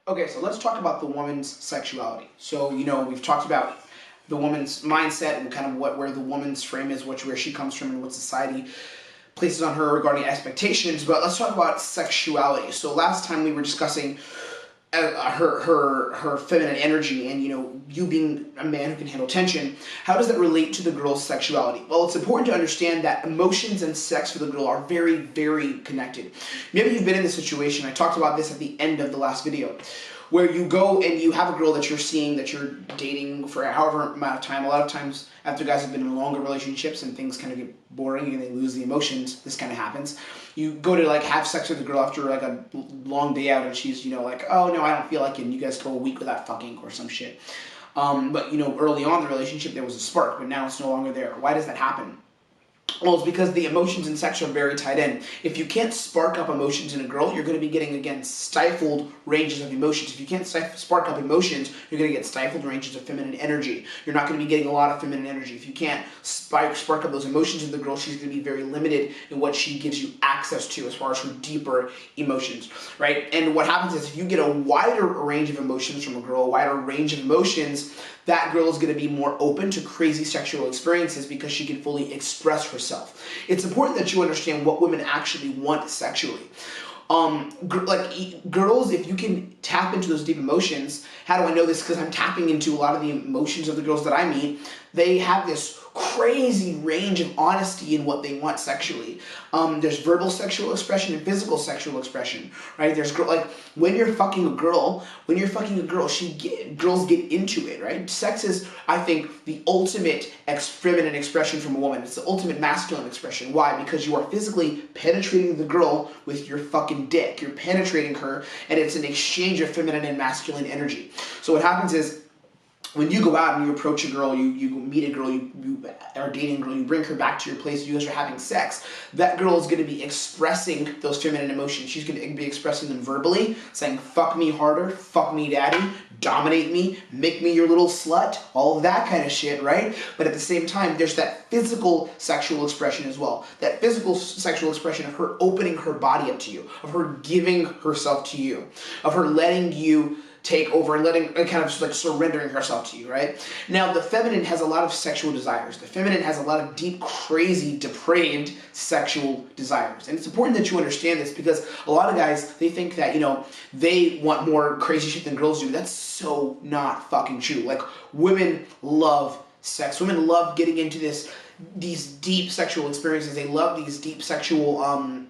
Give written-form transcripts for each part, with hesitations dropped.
Okay, so let's talk about the woman's sexuality. So, we've talked about the woman's mindset and kind of where the woman's frame is, where she comes from, and what society places on her regarding expectations. But let's talk about sexuality. So last time we were discussing her feminine energy, and you being a man who can handle tension. How does that relate to the girl's sexuality? Well, it's important to understand that emotions and sex for the girl are very, very connected. Maybe you've been in this situation. I talked about this at the end of the last video, where you go and you have a girl that you're seeing, that you're dating for however amount of time. A lot of times after guys have been in longer relationships and things kind of get boring and they lose the emotions, this kind of happens. You go to have sex with a girl after a long day out, and she's like, oh no, I don't feel like it, and you guys go a week without fucking or some shit. But early on in the relationship there was a spark, but now it's no longer there. Why does that happen? Well, it's because the emotions in sex are very tied in. If you can't spark up emotions in a girl, you're going to be getting, again, stifled ranges of emotions. If you can't spark up emotions, you're going to get stifled ranges of feminine energy. You're not going to be getting a lot of feminine energy. If you can't spark up those emotions in the girl, she's going to be very limited in what she gives you access to as far as her deeper emotions, right? And what happens is if you get a wider range of emotions from a girl, a wider range of emotions, that girl is going to be more open to crazy sexual experiences because she can fully express herself. It's important that you understand what women actually want sexually. Girls, if you can tap into those deep emotions, how do I know this? Because I'm tapping into a lot of the emotions of the girls that I meet. They have this crazy range of honesty in what they want sexually. There's verbal sexual expression and physical sexual expression, right? There's when you're fucking a girl, girls get into it, right? Sex is, I think, the ultimate feminine expression from a woman. It's the ultimate masculine expression. Why? Because you are physically penetrating the girl with your fucking dick. You're penetrating her, and it's an exchange of feminine and masculine energy. So what happens is, when you go out and you approach a girl, you meet a girl, you are dating a girl, you bring her back to your place, you guys are having sex, that girl is going to be expressing those feminine emotions. She's going to be expressing them verbally, saying, fuck me harder, fuck me daddy, dominate me, make me your little slut, all of that kind of shit, right? But at the same time, there's that physical sexual expression as well. That physical sexual expression of her opening her body up to you, of her giving herself to you, of her letting you take over and letting, kind of just surrendering herself to you, right? Now, the feminine has a lot of sexual desires. The feminine has a lot of deep, crazy, depraved sexual desires. And it's important that you understand this because a lot of guys, they think that, they want more crazy shit than girls do. That's so not fucking true. Women love sex. Women love getting into these deep sexual experiences. They love these deep sexual,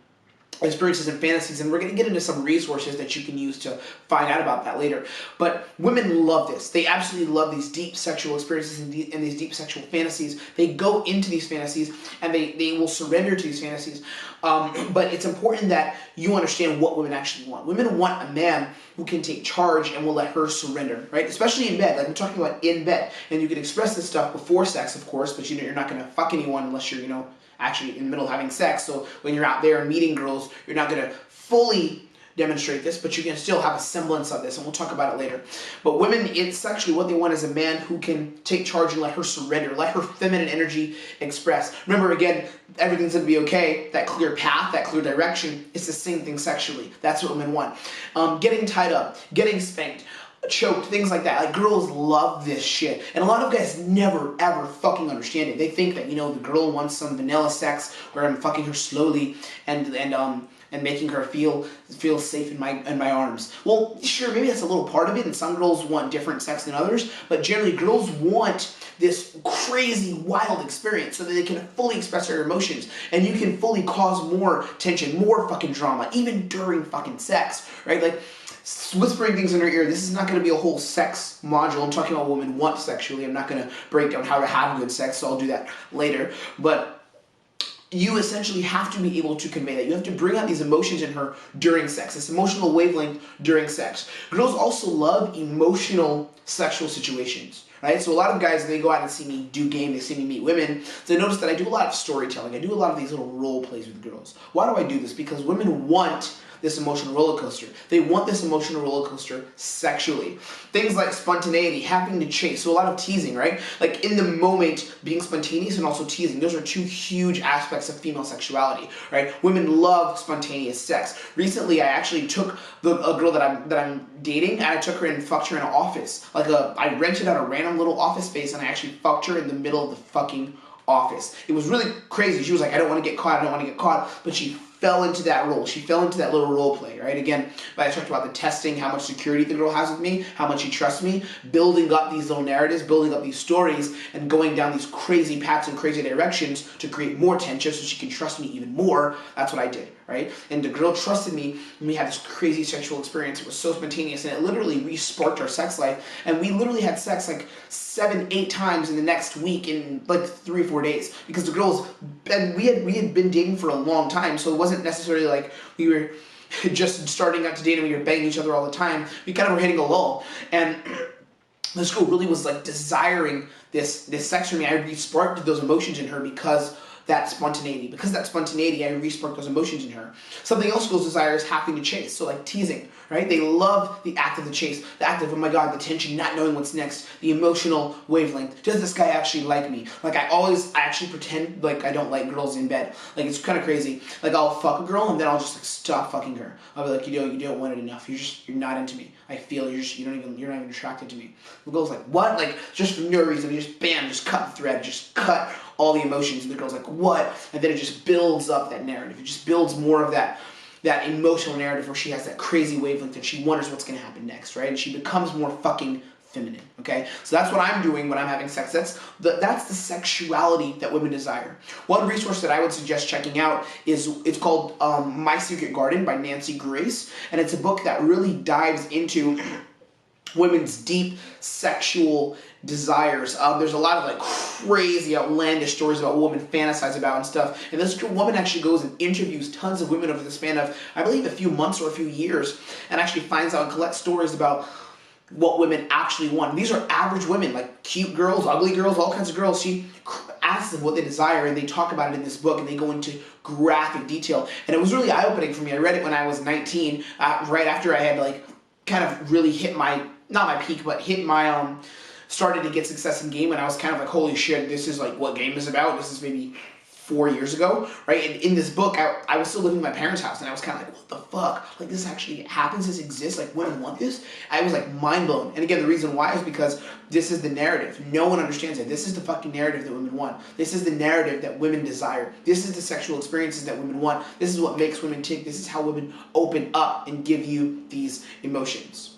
experiences and fantasies, and we're going to get into some resources that you can use to find out about that later. But women love this. They absolutely love these deep sexual experiences and these deep sexual fantasies. They go into these fantasies and they will surrender to these fantasies. But it's important that you understand what women actually want. Women want a man who can take charge and will let her surrender, right? Especially in bed. I'm talking about in bed. And you can express this stuff before sex, of course, but you're not going to fuck anyone unless you're, actually in the middle of having sex. So when you're out there and meeting girls, you're not going to fully demonstrate this, but you can still have a semblance of this, and we'll talk about it later. But women, sexually, what they want is a man who can take charge and let her surrender, let her feminine energy express. Remember, again, everything's going to be okay. That clear path, that clear direction, it's the same thing sexually. That's what women want. Getting tied up, getting spanked, choked, things like that. Girls love this shit. And a lot of guys never, ever fucking understand it. They think that, the girl wants some vanilla sex where I'm fucking her slowly and making her feel safe in my arms. Well, sure, maybe that's a little part of it, and some girls want different sex than others, but generally girls want this crazy, wild experience so that they can fully express their emotions, and you can fully cause more tension, more fucking drama, even during fucking sex, right? Whispering things in her ear. This is not going to be a whole sex module. I'm talking about what women want sexually. I'm not going to break down how to have good sex, so I'll do that later. But you essentially have to be able to convey that. You have to bring out these emotions in her during sex, this emotional wavelength during sex. Girls also love emotional sexual situations, right? So a lot of guys, they go out and see me do game, they see me meet women, they notice that I do a lot of storytelling. I do a lot of these little role plays with girls. Why do I do this? Because women want this emotional roller coaster. They want this emotional roller coaster sexually. Things like spontaneity, having to chase, so a lot of teasing, right? Like in the moment, being spontaneous and also teasing. Those are two huge aspects of female sexuality, right? Women love spontaneous sex. Recently, I actually took a girl that I'm dating, and I took her and fucked her in an office. I rented out a random little office space, and I actually fucked her in the middle of the fucking office. It was really crazy. She was like, I don't want to get caught, I don't want to get caught, but she fell into that role. She fell into that little role play, right? Again, I talked about the testing, how much security the girl has with me, how much she trusts me, building up these little narratives, building up these stories, and going down these crazy paths and crazy directions to create more tension so she can trust me even more. That's what I did, right? And the girl trusted me, and we had this crazy sexual experience. It was so spontaneous, and it literally re-sparked our sex life. And we literally had sex like 7-8 times in the next week in like 3 or 4 days, because the girls, and we had been dating for a long time, so it wasn't necessarily like we were just starting out to date and we were banging each other all the time. We kind of were hitting a lull, and this girl really was like desiring this sex from me. I re-sparked those emotions in her because that spontaneity. Because that spontaneity, I re-sparked those emotions in her. Something else girls desire is having to chase. So like teasing, right? They love the act of the chase, the act of, oh my god, the tension, not knowing what's next, the emotional wavelength. Does this guy actually like me? Like I actually pretend like I don't like girls in bed. Like it's kind of crazy. Like I'll fuck a girl and then I'll just like stop fucking her. I'll be like, you don't want it enough. You're not into me. I feel you're not even attracted to me. The girl's like, what? Like just for no reason, just bam, just cut the thread, just cut all the emotions, and the girl's like, what? And then it just builds up that narrative. It just builds more of that emotional narrative where she has that crazy wavelength and she wonders what's going to happen next, right? And she becomes more fucking feminine, okay? So that's what I'm doing when I'm having sex. That's the sexuality that women desire. One resource that I would suggest checking out it's called My Secret Garden by Nancy Grace, and it's a book that really dives into women's deep sexual desires. There's a lot of like crazy outlandish stories about what women fantasize about and stuff, and this woman actually goes and interviews tons of women over the span of, I believe, a few months or a few years, and actually finds out and collects stories about what women actually want. These are average women, like cute girls, ugly girls, all kinds of girls. She asks them what they desire, and they talk about it in this book, and they go into graphic detail, and it was really eye-opening for me. I read it when I was 19, right after I had like kind of really hit my, not my peak, but hit my, started to get success in game, and I was kind of like, holy shit, this is like what game is about. This is maybe 4 years ago, right? And in this book, I was still living in my parents' house, and I was kind of like, what the fuck? Like, this actually happens? This exists? Like, women want this? I was like mind blown. And again, the reason why is because this is the narrative. No one understands it. This is the fucking narrative that women want. This is the narrative that women desire. This is the sexual experiences that women want. This is what makes women tick. This is how women open up and give you these emotions.